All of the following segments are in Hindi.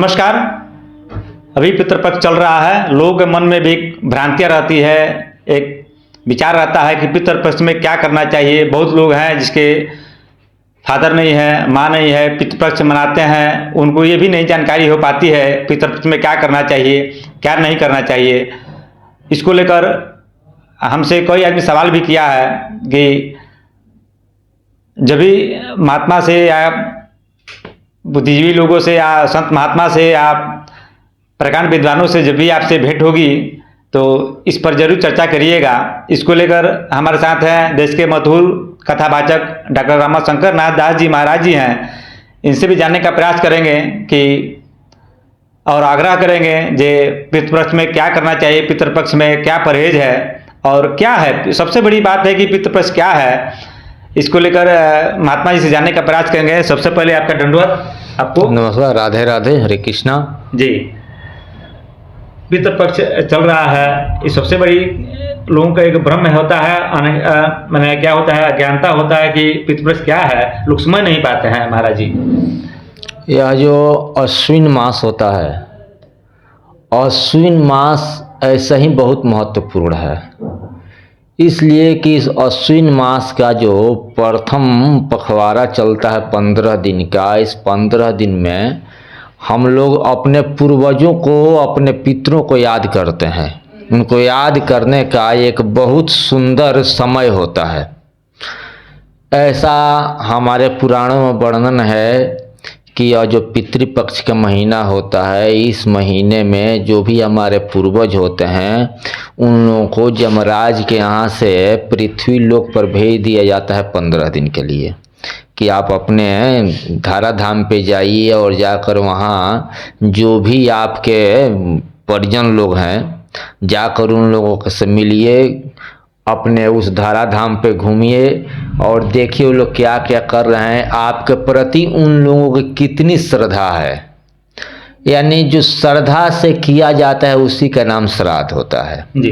नमस्कार। अभी पितृपक्ष चल रहा है। लोगों के मन में भी भ्रांतियाँ रहती है, एक विचार रहता है कि पितृपक्ष में क्या करना चाहिए। बहुत लोग हैं जिसके फादर नहीं है, माँ नहीं है, पितृपक्ष मनाते हैं, उनको ये भी नहीं जानकारी हो पाती है पितृपक्ष में क्या करना चाहिए, क्या नहीं करना चाहिए। इसको लेकर हमसे कोई आदमी सवाल भी किया है कि जब भी महात्मा से या बुद्धिजीवी लोगों से या संत महात्मा से या प्रकांड विद्वानों से जब भी आपसे भेंट होगी तो इस पर जरूर चर्चा करिएगा। इसको लेकर हमारे साथ हैं देश के मशहूर कथावाचक डॉक्टर रामाशंकर नाथ दास जी महाराज जी हैं। इनसे भी जानने का प्रयास करेंगे कि और आग्रह करेंगे जे पितृपक्ष में क्या करना चाहिए, पितृपक्ष में क्या परहेज है और क्या है। सबसे बड़ी बात है कि पितृपक्ष क्या है, इसको लेकर महात्मा जी से जानने का प्रयास करेंगे। सबसे पहले आपका दंडवत। आपको नमस्कार, राधे राधे, हरे कृष्णा जी। पितृपक्ष चल रहा है, ये सबसे बड़ी लोगों का एक भ्रम होता है, मैंने क्या होता है, अज्ञानता होता है कि पितृपक्ष क्या है, लोग समझ नहीं पाते हैं महाराज जी। यह जो अश्विन मास होता है, अश्विन मास ऐसा ही बहुत महत्वपूर्ण है, इसलिए कि इस अश्विन मास का जो प्रथम पखवाड़ा चलता है 15 दिन का, इस 15 दिन में हम लोग अपने पूर्वजों को, अपने पितरों को याद करते हैं। उनको याद करने का एक बहुत सुंदर समय होता है। ऐसा हमारे पुराणों में वर्णन है कि यह जो पितृपक्ष का महीना होता है, इस महीने में जो भी हमारे पूर्वज होते हैं उन लोगों को यमराज के यहाँ से पृथ्वी लोक पर भेज दिया जाता है 15 दिन के लिए कि आप अपने धाराधाम पे जाइए और जाकर वहाँ जो भी आपके परिजन लोग हैं जाकर उन लोगों से मिलिए, अपने उस धाराधाम पे घूमिए और देखिए वो लोग क्या क्या कर रहे हैं, आपके प्रति उन लोगों की कितनी श्रद्धा है। यानी जो श्रद्धा से किया जाता है उसी का नाम श्राद्ध होता है जी।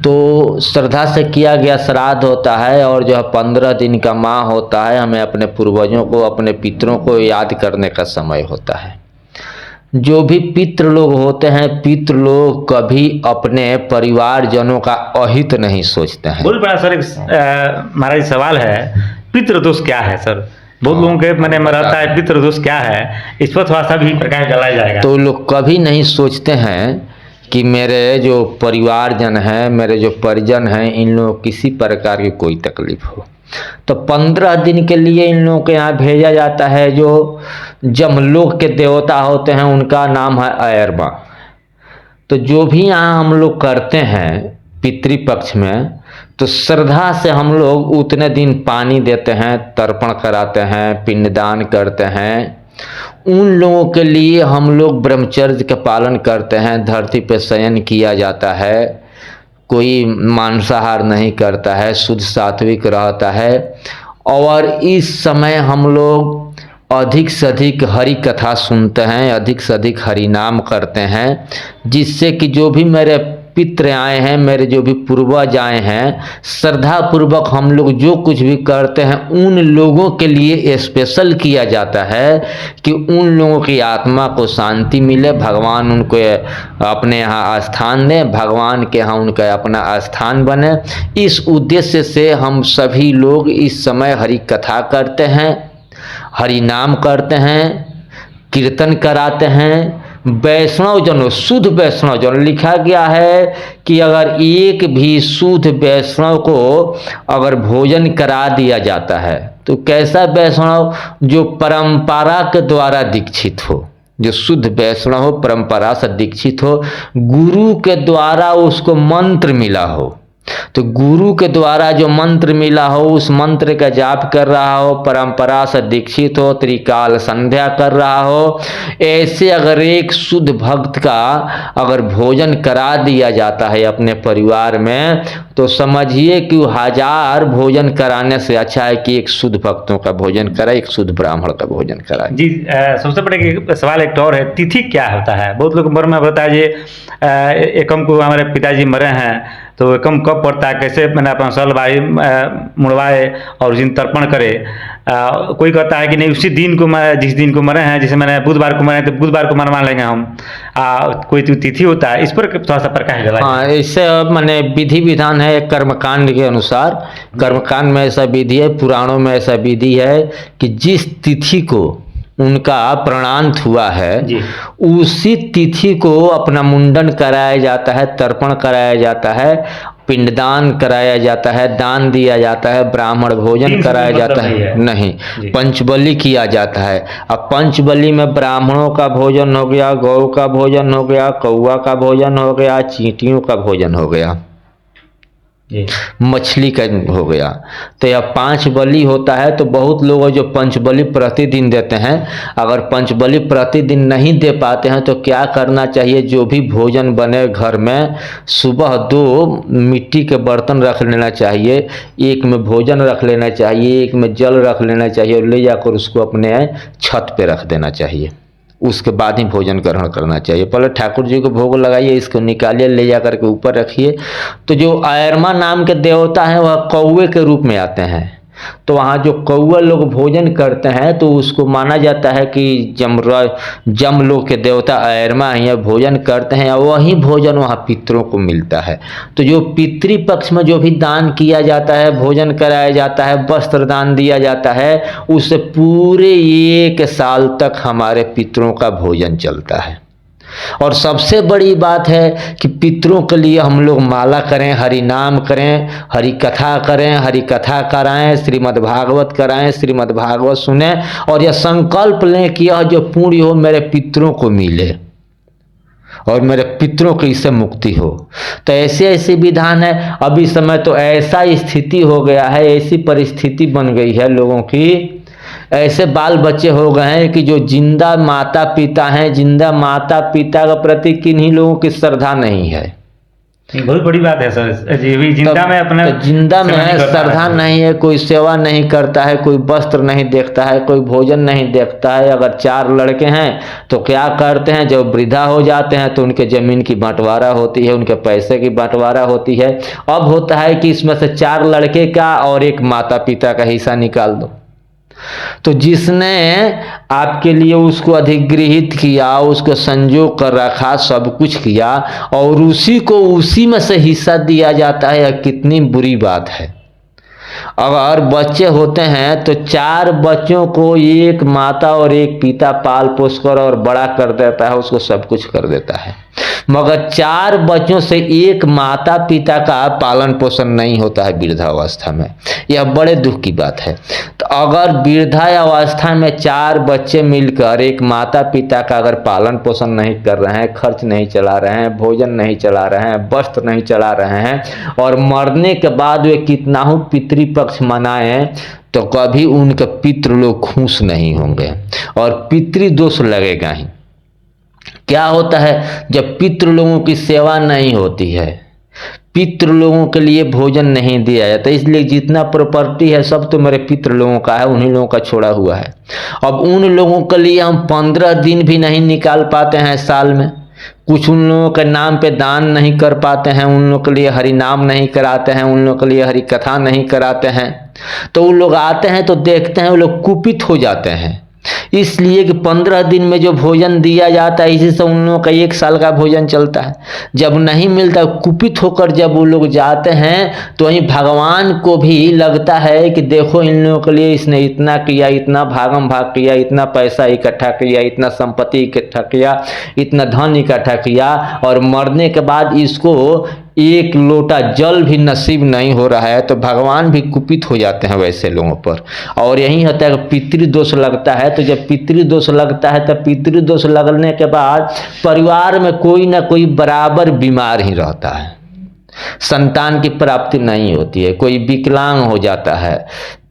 तो श्रद्धा से किया गया श्राद्ध होता है और जो 15 दिन का माह होता है, हमें अपने पूर्वजों को, अपने पितरों को याद करने का समय होता है। जो भी पितृ लोग होते हैं, पितृ लोग कभी अपने परिवारजनों का अहित नहीं सोचते हैं। बहुत बड़ा सर एक महाराज सवाल है, पितृदोष क्या है सर? बहुत लोगों के मन में रहता है पितृदोष क्या है, इस पर थोड़ा सा भी प्रकाश डाला जाएगा। तो लोग कभी नहीं सोचते हैं कि मेरे जो परिवारजन हैं, मेरे जो परिजन हैं, इन लोगों को किसी प्रकार की कोई तकलीफ हो। तो 15 दिन के लिए इन लोगों के यहाँ भेजा जाता है। जो जमलोक के देवता होते हैं उनका नाम है अयरमा। तो जो भी यहाँ हम लोग करते हैं पितृपक्ष में, तो श्रद्धा से हम लोग उतने दिन पानी देते हैं, तर्पण कराते हैं, पिंडदान करते हैं। उन लोगों के लिए हम लोग ब्रह्मचर्य का पालन करते हैं, धरती पे शयन किया जाता है, कोई मांसाहार नहीं करता है, शुद्ध सात्विक रहता है। और इस समय हम लोग अधिक से अधिक हरि कथा सुनते हैं, अधिक से अधिक हरि नाम करते हैं, जिससे कि जो भी मेरे पितृ आए हैं, मेरे जो भी पूर्वज आए हैं, श्रद्धा पूर्वक हम लोग जो कुछ भी करते हैं उन लोगों के लिए स्पेशल किया जाता है कि उन लोगों की आत्मा को शांति मिले, भगवान उनको अपने यहाँ स्थान दें, भगवान के यहाँ उनका अपना स्थान बने। इस उद्देश्य से हम सभी लोग इस समय हरि कथा करते हैं, हरि नाम करते हैं, कीर्तन कराते हैं। वैष्णव जनों, शुद्ध वैष्णव जन, लिखा गया है कि अगर एक भी शुद्ध वैष्णव को अगर भोजन करा दिया जाता है, तो कैसा वैष्णव? जो परंपरा के द्वारा दीक्षित हो, जो शुद्ध वैष्णव हो, परंपरा से दीक्षित हो, गुरु के द्वारा उसको मंत्र मिला हो। तो गुरु के द्वारा जो मंत्र मिला हो, उस मंत्र का जाप कर रहा हो, परंपरा से दीक्षित हो, त्रिकाल संध्या कर रहा हो, ऐसे अगर एक शुद्ध भक्त का अगर भोजन करा दिया जाता है अपने परिवार में, तो समझिए कि 1000 भोजन कराने से अच्छा है कि एक शुद्ध भक्तों का भोजन कराए, एक शुद्ध ब्राह्मण का भोजन कराए। जी। सबसे बड़े सवाल एक और है, तिथि क्या होता है? बहुत लोग मन में बताया जी एकम को हमारे पिताजी मरे हैं, तो एकम कब पड़ता है, कैसे मैंने अपना सल भाई मुड़वाए और उस दिन तर्पण करे। कोई कहता है कि नहीं उसी दिन को मैं, जिस दिन को मरे हैं, जैसे मैंने बुधवार को मरे तो बुधवार को मनवा लेंगे हम। कोई तिथि होता है, इस पर थोड़ा सा प्रकाश डाला। हाँ, इससे मैंने विधि विधान है कर्मकांड के अनुसार। कर्मकांड में ऐसा विधि है, पुराणों में ऐसा विधि है कि जिस तिथि को उनका प्राणांत हुआ है जी। उसी तिथि को अपना मुंडन कराया जाता है, तर्पण कराया जाता है, पिंडदान कराया जाता है, दान दिया जाता है, ब्राह्मण भोजन कराया जाता है। नहीं, पंचबली किया जाता है। अब पंचबली में ब्राह्मणों का भोजन हो गया, गौ का भोजन हो गया, कौआ का भोजन हो गया, चींटियों का भोजन हो गया, मछली का हो गया। तो यह 5 बलि होता है। तो बहुत लोग जो पंचबली प्रतिदिन देते हैं, अगर पंचबली प्रतिदिन नहीं दे पाते हैं तो क्या करना चाहिए, जो भी भोजन बने घर में, सुबह 2 मिट्टी के बर्तन रख लेना चाहिए, एक में भोजन रख लेना चाहिए, एक में जल रख लेना चाहिए और ले जाकर उसको अपने छत पे रख देना चाहिए। उसके बाद ही भोजन ग्रहण करना चाहिए। पहले ठाकुर जी को भोग लगाइए, इसको निकालिए, ले जाकर के ऊपर रखिए। तो जो आयरमा नाम के देवता हैं वह कौवे के रूप में आते हैं। तो वहाँ जो कौआ लोग भोजन करते हैं तो उसको माना जाता है कि जम लोग के देवता आयरमा यहाँ भोजन करते हैं और वही भोजन वहाँ पितरों को मिलता है। तो जो पितृ पक्ष में जो भी दान किया जाता है, भोजन कराया जाता है, वस्त्र दान दिया जाता है, उससे पूरे 1 साल तक हमारे पितरों का भोजन चलता है। और सबसे बड़ी बात है कि पितरों के लिए हम लोग माला करें, हरि नाम करें, हरि कथा करें, हरि कथा कराएं, श्रीमद् भागवत कराएं, श्रीमद् भागवत सुने और यह संकल्प लें कि यह जो पुण्य हो मेरे पितरों को मिले और मेरे पितरों की इससे मुक्ति हो। तो ऐसे ऐसे विधान है। अभी इस समय तो ऐसा स्थिति हो गया है, ऐसी परिस्थिति बन गई है लोगों की, ऐसे बाल बच्चे हो गए हैं कि जो जिंदा माता पिता हैं, जिंदा माता पिता के प्रति किन्हीं लोगों की श्रद्धा नहीं है। बहुत बड़ी बात है सर जी। भी जिंदा में अपने जिंदा में श्रद्धा नहीं है, कोई सेवा नहीं करता है, कोई वस्त्र नहीं देखता है, कोई भोजन नहीं देखता है। अगर 4 लड़के हैं तो क्या करते हैं, जब वृद्धा हो जाते हैं तो उनके जमीन की बंटवारा होती है, उनके पैसे की बंटवारा होती है। अब होता है कि इसमें से 4 लड़के का और 1 माता पिता का हिस्सा निकाल दो। तो जिसने आपके लिए उसको अधिगृहित किया, उसको संजो कर रखा, सब कुछ किया और उसी को उसी में से हिस्सा दिया जाता है, यह कितनी बुरी बात है। अगर बच्चे होते हैं तो 4 बच्चों को 1 माता और 1 पिता पाल पोस कर और बड़ा कर देता है, उसको सब कुछ कर देता है। मगर 4 बच्चों से 1 माता पिता का पालन पोषण नहीं होता है वृद्धावस्था में। यह बड़े दुख की बात है। तो अगर वृद्धावस्था में 4 बच्चे मिलकर 1 माता पिता का अगर पालन पोषण नहीं कर रहे हैं, खर्च नहीं चला रहे हैं, भोजन नहीं चला रहे हैं, वस्त्र नहीं चला रहे हैं और मरने के बाद वे कितना ही पितृपक्ष मनाएं तो कभी उनके पितृ लोग खुश नहीं होंगे और पितृदोष लगेगा ही। क्या होता है, जब पितृ लोगों की सेवा नहीं होती है, पितृ लोगों के लिए भोजन नहीं दिया जाता, इसलिए जितना प्रॉपर्टी है सब तो मेरे पितृ लोगों का है, उन्हीं लोगों का छोड़ा हुआ है। अब उन लोगों के लिए हम 15 दिन भी नहीं निकाल पाते हैं साल में, कुछ उन लोगों के नाम पे दान नहीं कर पाते हैं, उन लोगों के लिए हरि नाम नहीं कराते हैं, उन लोगों के लिए हरि कथा नहीं कराते हैं। तो उन लोग आते हैं तो देखते हैं वो लोग कुपित हो जाते हैं, इसलिए कि 15 दिन में जो भोजन दिया जाता है इसी से उन लोगों का 1 साल का भोजन चलता है। जब नहीं मिलता, कुपित होकर जब वो लोग जाते हैं तो वहीं भगवान को भी लगता है कि देखो इन लोगों के लिए इसने इतना किया, इतना भागम भाग किया, इतना पैसा इकट्ठा किया, इतना संपत्ति इकट्ठा किया, इतना धन इकट्ठा किया और मरने के बाद इसको 1 लोटा जल भी नसीब नहीं हो रहा है, तो भगवान भी कुपित हो जाते हैं वैसे लोगों पर। और यही होता है कि पितृदोष लगता है। तो जब पितृदोष लगता है तो पितृदोष लगने के बाद परिवार में कोई ना कोई बराबर बीमार ही रहता है, संतान की प्राप्ति नहीं होती है, कोई विकलांग हो जाता है,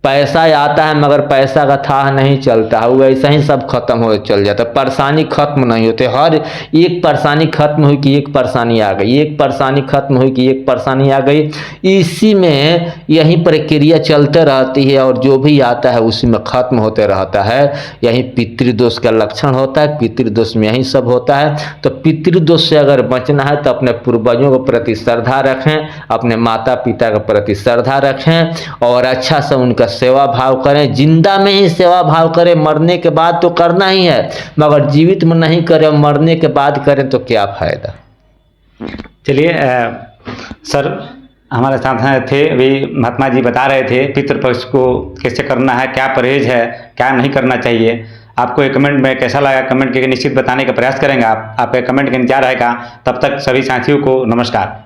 पैसा आता है मगर पैसा का था नहीं चलता है, वो ऐसा ही सब खत्म हो चल जाता है, परेशानी खत्म नहीं होते। हर एक परेशानी खत्म हुई कि एक परेशानी आ गई, एक परेशानी खत्म हुई कि एक परेशानी आ गई। इसी में यही प्रक्रिया चलते रहती है और जो भी आता है उसी में खत्म होते रहता है। यही पितृदोष का लक्षण होता है, पितृदोष में यही सब होता है। तो पितृदोष से अगर बचना है तो अपने पूर्वजों के प्रति श्रद्धा रखें, अपने माता पिता के प्रति श्रद्धा रखें और अच्छा से उनका सेवा भाव करें। जिंदा में ही सेवा भाव करें, मरने के बाद तो करना ही है, मगर जीवित में नहीं करें, मरने के बाद करें तो क्या फायदा। चलिए सर हमारे साथ हैं थे, अभी महात्मा जी बता रहे थे पितृपक्ष को कैसे करना है, क्या परहेज है, क्या नहीं करना चाहिए। आपको ये कमेंट में कैसा लगा कमेंट करके निश्चित बताने का प्रयास करेंगे। आपके कमेंट का इंतजार रहेगा। तब तक सभी साथियों को नमस्कार।